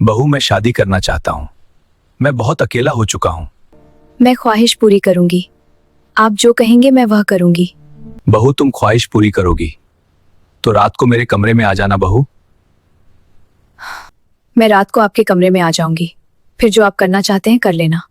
बहू, मैं शादी करना चाहता हूँ। मैं बहुत अकेला हो चुका हूँ। मैं ख्वाहिश पूरी करूंगी। आप जो कहेंगे मैं वह करूंगी। बहू, तुम ख्वाहिश पूरी करोगी तो रात को मेरे कमरे में आ जाना बहू। मैं रात को आपके कमरे में आ जाऊंगी, फिर जो आप करना चाहते हैं कर लेना।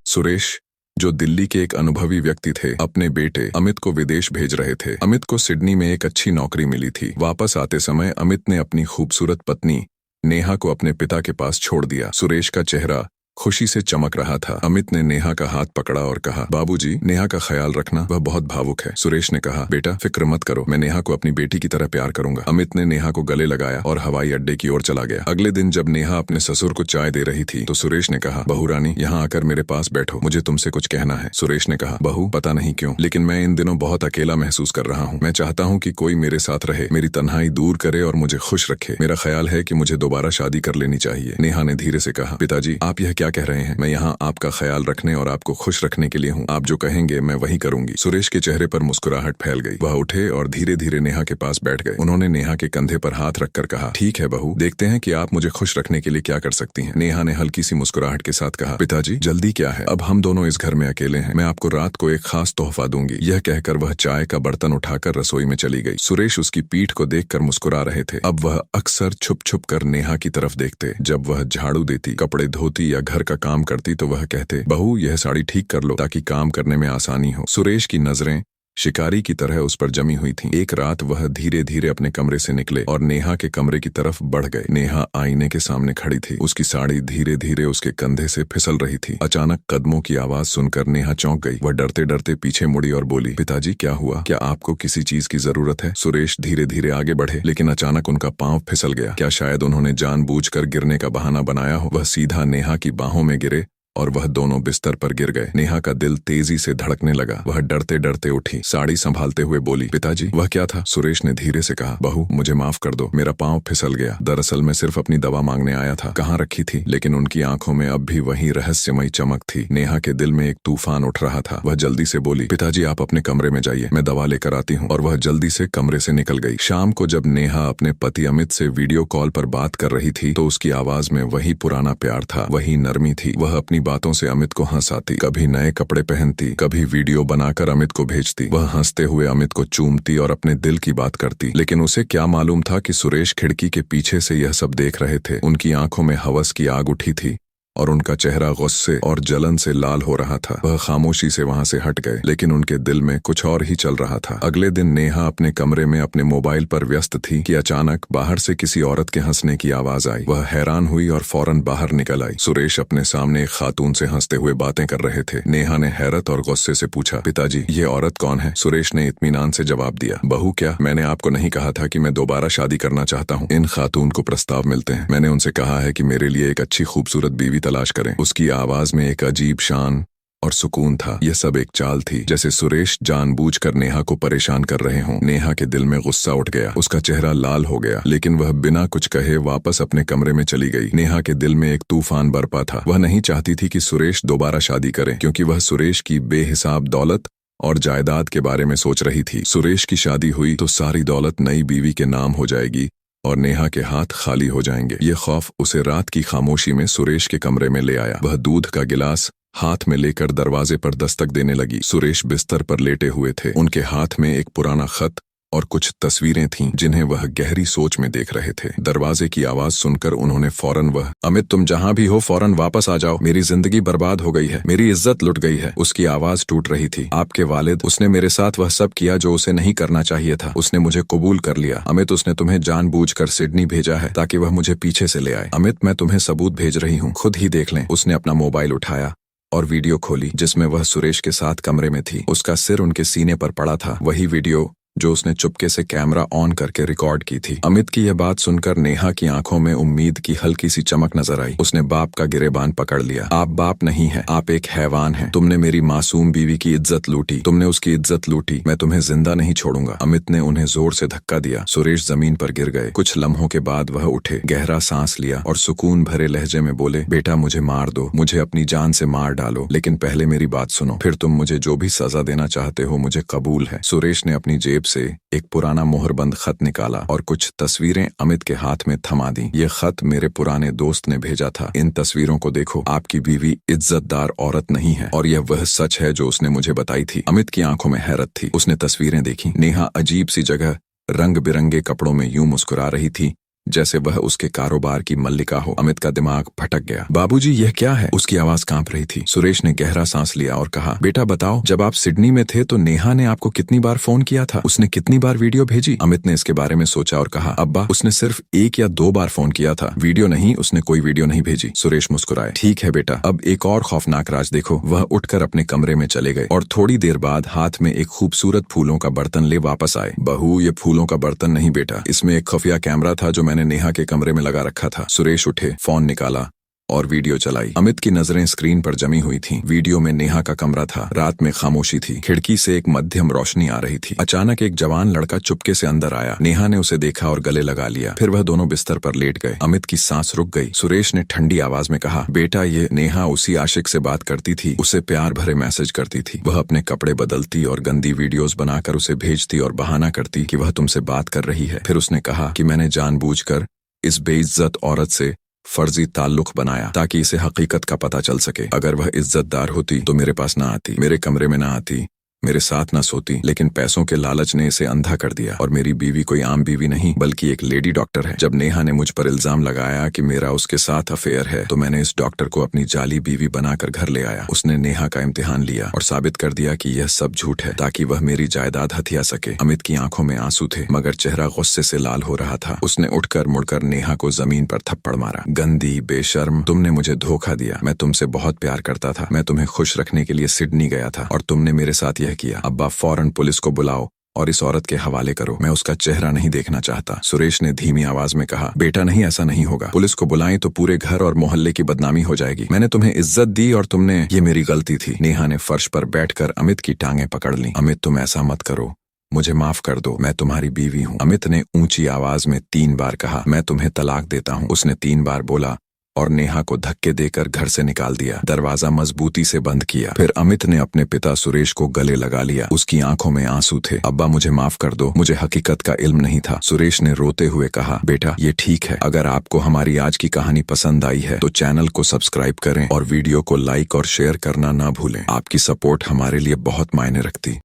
सुरेश, जो दिल्ली के एक अनुभवी व्यक्ति थे, अपने बेटे अमित को विदेश भेज रहे थे। अमित को सिडनी में एक अच्छी नौकरी मिली थी। वापस आते समय अमित ने अपनी खूबसूरत पत्नी नेहा को अपने पिता के पास छोड़ दिया। सुरेश का चेहरा खुशी से चमक रहा था। अमित ने नेहा का हाथ पकड़ा और कहा, बाबूजी, नेहा का ख्याल रखना, वह बहुत भावुक है। सुरेश ने कहा, बेटा फिक्र मत करो, मैं नेहा को अपनी बेटी की तरह प्यार करूंगा। अमित ने नेहा को गले लगाया और हवाई अड्डे की ओर चला गया। अगले दिन जब नेहा अपने ससुर को चाय दे रही थी तो सुरेश ने कहा, बहू रानी, यहाँ आकर मेरे पास बैठो, मुझे तुमसे कुछ कहना है। सुरेश ने कहा, बहू, पता नहीं क्यों, लेकिन मैं इन दिनों बहुत अकेला महसूस कर रहा हूँ। मैं चाहता हूँ कि कोई मेरे साथ रहे, मेरी तन्हाई दूर करे और मुझे खुश रखे। मेरा ख्याल है कि मुझे दोबारा शादी कर लेनी चाहिए। नेहा ने धीरे से कहा, पिताजी, आप यह क्या कह रहे हैं? मैं यहाँ आपका ख्याल रखने और आपको खुश रखने के लिए हूँ। आप जो कहेंगे मैं वही करूंगी। सुरेश के चेहरे पर मुस्कुराहट फैल गई। वह उठे और धीरे धीरे नेहा के पास बैठ गए। उन्होंने नेहा के कंधे पर हाथ रखकर कहा, ठीक है बहू, देखते हैं कि आप मुझे खुश रखने के लिए क्या कर सकती हैं। नेहा ने हल्की सी मुस्कुराहट के साथ कहा, पिताजी, जल्दी क्या है, अब हम दोनों इस घर में अकेले हैं। मैं आपको रात को एक खास तोहफा दूंगी। यह कहकर वह चाय का बर्तन उठाकर रसोई में चली गई। सुरेश उसकी पीठ को देखकर मुस्कुरा रहे थे। अब वह अक्सर छुप छुप कर नेहा की तरफ देखते। जब वह झाड़ू देती, कपड़े धोती या घर का काम करती तो वह कहते, बहू, यह साड़ी ठीक कर लो ताकि काम करने में आसानी हो। सुरेश की नजरें शिकारी की तरह उस पर जमी हुई थीं। एक रात वह धीरे धीरे अपने कमरे से निकले और नेहा के कमरे की तरफ बढ़ गए। नेहा आईने के सामने खड़ी थी। उसकी साड़ी धीरे धीरे उसके कंधे से फिसल रही थी। अचानक कदमों की आवाज सुनकर नेहा चौंक गई। वह डरते डरते पीछे मुड़ी और बोली, पिताजी, क्या हुआ? क्या आपको किसी चीज की जरूरत है? सुरेश धीरे धीरे आगे बढ़े, लेकिन अचानक उनका पांव फिसल गया। क्या शायद उन्होंने जानबूझकर गिरने का बहाना बनाया हो? वह सीधा नेहा की बाहों में गिरे और वह दोनों बिस्तर पर गिर गए। नेहा का दिल तेजी से धड़कने लगा। वह डरते डरते उठी, साड़ी संभालते हुए बोली, पिताजी, वह क्या था? सुरेश ने धीरे से कहा, बहू, मुझे माफ कर दो, मेरा पांव फिसल गया। दरअसल मैं सिर्फ अपनी दवा मांगने आया था। कहाँ रखी थी? लेकिन उनकी आंखों में अब भी वही रहस्यमयी चमक थी। नेहा के दिल में एक तूफान उठ रहा था। वह जल्दी से बोली, पिताजी, आप अपने कमरे में जाइए, मैं दवा लेकर आती हूँ। और वह जल्दी से कमरे से निकल गई। शाम को जब नेहा अपने पति अमित से वीडियो कॉल पर बात कर रही थी तो उसकी आवाज में वही पुराना प्यार था, वही नरमी थी। वह अपनी बातों से अमित को हंसाती, कभी नए कपड़े पहनती, कभी वीडियो बनाकर अमित को भेजती। वह हंसते हुए अमित को चूमती और अपने दिल की बात करती। लेकिन उसे क्या मालूम था कि सुरेश खिड़की के पीछे से यह सब देख रहे थे। उनकी आंखों में हवस की आग उठी थी और उनका चेहरा गुस्से और जलन से लाल हो रहा था। वह खामोशी से वहां से हट गए, लेकिन उनके दिल में कुछ और ही चल रहा था। अगले दिन नेहा अपने कमरे में अपने मोबाइल पर व्यस्त थी कि अचानक बाहर से किसी औरत के हंसने की आवाज आई। वह हैरान हुई और फौरन बाहर निकल आई। सुरेश अपने सामने एक खातून से हंसते हुए बातें कर रहे थे। नेहा ने हैरत और गुस्से से पूछा, पिताजी, ये औरत कौन है? सुरेश ने इत्मीनान से जवाब दिया, बहू, क्या मैंने आपको नहीं कहा था कि मैं दोबारा शादी करना चाहता हूँ? इन खातून को प्रस्ताव मिलते हैं। मैंने उनसे कहा है कि मेरे लिए एक अच्छी खूबसूरत बीवी तलाश करें। उसकी आवाज में एक अजीब शान और सुकून था। यह सब एक चाल थी, जैसे सुरेश जानबूझकर नेहा को परेशान कर रहे हों। नेहा के दिल में गुस्सा उठ गया। उसका चेहरा लाल हो गया, लेकिन वह बिना कुछ कहे वापस अपने कमरे में चली गई। नेहा के दिल में एक तूफान बरपा था। वह नहीं चाहती थी कि सुरेश दोबारा शादी करे, क्योंकि वह सुरेश की बेहिसाब दौलत और जायदाद के बारे में सोच रही थी। सुरेश की शादी हुई तो सारी दौलत नई बीवी के नाम हो जाएगी और नेहा के हाथ खाली हो जाएंगे। ये खौफ उसे रात की खामोशी में सुरेश के कमरे में ले आया। वह दूध का गिलास हाथ में लेकर दरवाजे पर दस्तक देने लगी। सुरेश बिस्तर पर लेटे हुए थे। उनके हाथ में एक पुराना खत और कुछ तस्वीरें थीं जिन्हें वह गहरी सोच में देख रहे थे। दरवाजे की आवाज सुनकर उन्होंने फौरन अमित, तुम जहां भी हो फौरन वापस आ जाओ, मेरी जिंदगी बर्बाद हो गई है, मेरी इज्जत लुट गई है। उसकी आवाज टूट रही थी। आपके वालिद, उसने मेरे साथ वह सब किया जो उसे नहीं करना चाहिए था। उसने मुझे कबूल कर लिया। अमित, उसने तुम्हें जानबूझकर सिडनी भेजा है ताकि वह मुझे पीछे से ले आए। अमित, मैं तुम्हें सबूत भेज रही हूँ, खुद ही देख लें। उसने अपना मोबाइल उठाया और वीडियो खोली जिसमें वह सुरेश के साथ कमरे में थी। उसका सिर उनके सीने पर पड़ा था, वही वीडियो जो उसने चुपके से कैमरा ऑन करके रिकॉर्ड की थी। अमित की यह बात सुनकर नेहा की आंखों में उम्मीद की हल्की सी चमक नजर आई। उसने बाप का गिरेबान पकड़ लिया। आप बाप नहीं है, आप एक हैवान हैं। तुमने मेरी मासूम बीवी की इज्जत लूटी, तुमने उसकी इज्जत लूटी। मैं तुम्हें जिंदा नहीं छोड़ूंगा। अमित ने उन्हें जोर से धक्का दिया। सुरेश जमीन पर गिर गए। कुछ लम्हों के बाद वह उठे, गहरा सांस लिया और सुकून भरे लहजे में बोले, बेटा, मुझे मार दो, मुझे अपनी जान से मार डालो, लेकिन पहले मेरी बात सुनो, फिर तुम मुझे जो भी सजा देना चाहते हो मुझे कबूल है। सुरेश ने अपनी जेब से एक पुराना मोहरबंद खत निकाला और कुछ तस्वीरें अमित के हाथ में थमा दी। ये खत मेरे पुराने दोस्त ने भेजा था। इन तस्वीरों को देखो, आपकी बीवी इज्जतदार औरत नहीं है और यह वह सच है जो उसने मुझे बताई थी। अमित की आंखों में हैरत थी। उसने तस्वीरें देखी। नेहा अजीब सी जगह रंग बिरंगे कपड़ों में यूं मुस्कुरा रही थी जैसे वह उसके कारोबार की मल्लिका हो। अमित का दिमाग भटक गया। बाबूजी, यह क्या है? उसकी आवाज कांप रही थी। सुरेश ने गहरा सांस लिया और कहा, बेटा बताओ, जब आप सिडनी में थे तो नेहा ने आपको कितनी बार फोन किया था? उसने कितनी बार वीडियो भेजी? अमित ने इसके बारे में सोचा और कहा, अब्बा, उसने सिर्फ 1 या 2 बार फोन किया था। वीडियो नहीं, उसने कोई वीडियो नहीं भेजी। सुरेश मुस्कुराए। ठीक है बेटा, अब एक और खौफनाक राज देखो। वह उठकर अपने कमरे में चले गए और थोड़ी देर बाद हाथ में एक खूबसूरत फूलों का बर्तन ले वापस आए। बहू, ये फूलों का बर्तन नहीं बेटा, इसमें एक खुफिया कैमरा था जो मैंने नेहा के कमरे में लगा रखा था। सुरेश उठे, फोन निकाला और वीडियो चलाई। अमित की नजरें स्क्रीन पर जमी हुई थीं। वीडियो में नेहा का कमरा था। रात में खामोशी थी। खिड़की से एक मध्यम रोशनी आ रही थी। अचानक एक जवान लड़का चुपके से अंदर आया। नेहा ने उसे देखा और गले लगा लिया। फिर वह दोनों बिस्तर पर लेट गए। अमित की सांस रुक गई। सुरेश ने ठंडी आवाज में कहा, बेटा, ये नेहा उसी आशिक से बात करती थी, उसे प्यार भरे मैसेज करती थी। वह अपने कपड़े बदलती और गंदी वीडियोज बनाकर उसे भेजती और बहाना करती कि वह तुमसे बात कर रही है। फिर उसने कहा कि मैंने जानबूझकर इस बेइज्जत औरत से फर्जी ताल्लुक बनाया ताकि इसे हकीकत का पता चल सके। अगर वह इज्जतदार होती तो मेरे पास ना आती, मेरे कमरे में ना आती, मेरे साथ ना सोती, लेकिन पैसों के लालच ने इसे अंधा कर दिया। और मेरी बीवी कोई आम बीवी नहीं बल्कि एक लेडी डॉक्टर है। जब नेहा ने मुझ पर इल्जाम लगाया कि मेरा उसके साथ अफेयर है तो मैंने इस डॉक्टर को अपनी जाली बीवी बनाकर घर ले आया। उसने नेहा का इम्तिहान लिया और साबित कर दिया कि यह सब झूठ है ताकि वह मेरी जायदाद हथिया सके। अमित की आंखों में आंसू थे मगर चेहरा गुस्से से लाल हो रहा था। उसने उठकर मुड़कर नेहा को जमीन पर थप्पड़ मारा। गंदी बेशर्म, तुमने मुझे धोखा दिया। मैं तुमसे बहुत प्यार करता था। मैं तुम्हें खुश रखने के लिए सिडनी गया था और तुमने मेरे साथ किया। अब्बा, फौरन पुलिस को बुलाओ और इस औरत के हवाले करो। मैं उसका चेहरा नहीं देखना चाहता। सुरेश ने धीमी आवाज में कहा, बेटा नहीं, ऐसा नहीं होगा। पुलिस को बुलाएं तो पूरे घर और मोहल्ले की बदनामी हो जाएगी। मैंने तुम्हें इज्जत दी और तुमने, ये मेरी गलती थी। नेहा ने फर्श पर बैठकर अमित की टांगें पकड़ ली। अमित, तुम ऐसा मत करो, मुझे माफ कर दो, मैं तुम्हारी बीवी हूँ। अमित ने ऊंची आवाज में 3 बार कहा, मैं तुम्हें तलाक देता हूँ। उसने 3 बार बोला और नेहा को धक्के देकर घर से निकाल दिया। दरवाजा मजबूती से बंद किया। फिर अमित ने अपने पिता सुरेश को गले लगा लिया। उसकी आंखों में आंसू थे। अब्बा, मुझे माफ कर दो, मुझे हकीकत का इल्म नहीं था। सुरेश ने रोते हुए कहा, बेटा, ये ठीक है। अगर आपको हमारी आज की कहानी पसंद आई है तो चैनल को सब्सक्राइब करें और वीडियो को लाइक और शेयर करना ना भूलें। आपकी सपोर्ट हमारे लिए बहुत मायने रखती।